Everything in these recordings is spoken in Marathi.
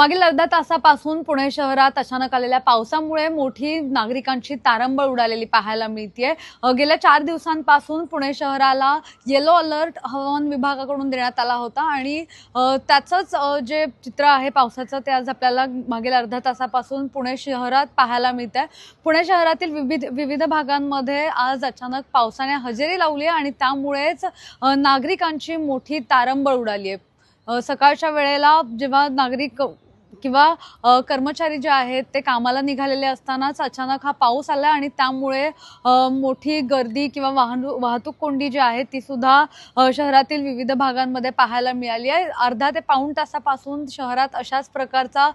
मागील अर्ध्या तासापासून पुणे शहरात अचानक आलेल्या पावसामुळे मोठी नागरिकांची तारंबळ उडालेली पाहायला मिळतेय। गेल्या 4 दिवसांपासून पुणे शहराला येलो अलर्ट हवामान विभागाकडून देण्यात आला होता आणि त्याचंच जे चित्र आहे पावसाचं ते आज आपल्याला मागील अर्ध्या तासापासून पुणे शहरात पाहायला मिळतंय। पुणे शहरातील विविध भागांमध्ये आज अचानक पावसाने हजेरी लावली आणि त्यामुळेच नागरिकांची मोठी तारंबळ उडाली आहे। सकाळच्या वेळेला जेव्हा नागरिक किंवा कर्मचारी जे आहेत ते कामाला निघालेले असतानाच अचानक हा पाऊस आला आणि त्यामुळे मोठी गर्दी किंवा वाहतूक कोंडी जी आहे ती सुद्धा शहरातील विविध भागांमध्ये पाहायला मिळाली आहे। अर्धा ते पाऊण तासापासून शहरात अशाच प्रकारचा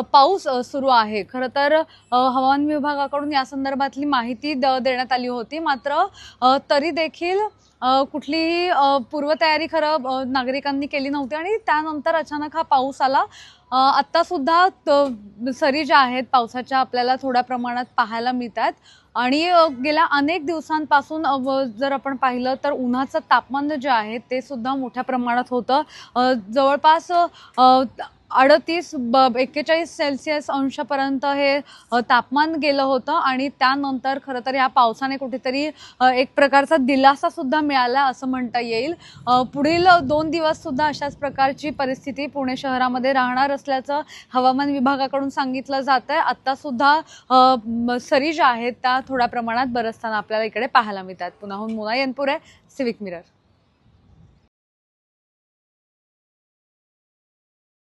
पाऊस सुरू आहे। खरं तर हवामान विभागाकडून या संदर्भातली माहिती देण्यात आली होती, मात्र तरी देखील कुठलीही पूर्वतयारी खरं नागरिकांनी केली नव्हती आणि त्यानंतर अचानक हा पाऊस आला। आता सुद्धा सरी ज्या आहेत पावसाच्या आपल्याला थोड्या प्रमाणात पाहायला मिळतात आणि गेल्या अनेक दिवसांपासून जर आपण पाहिलं तर उन्हाचं तापमान जे आहे ते सुद्धा मोठ्या प्रमाणात होतं। जवळपास 38-41 सेल्सिअस अंशापर्यंत हे तापमान गेलं होतं आणि त्यानंतर खरं तर या पावसाने कुठेतरी एक प्रकारचा दिलासा सुद्धा मिळाला असं म्हणता येईल। पुढील 2 दिवस सुद्धा अशाच प्रकारची परिस्थिती पुणे शहरामध्ये राहणार असल्याचं हवामान विभागाकडून सांगितलं जातंय। आता सुद्धा सरी ज्या आहेत त्या थोड्या प्रमाणात बरसताना आपल्याला इकडे पाहायला मिळतात। पुण्याहून मोना येनपुरे, सिविक मिरर।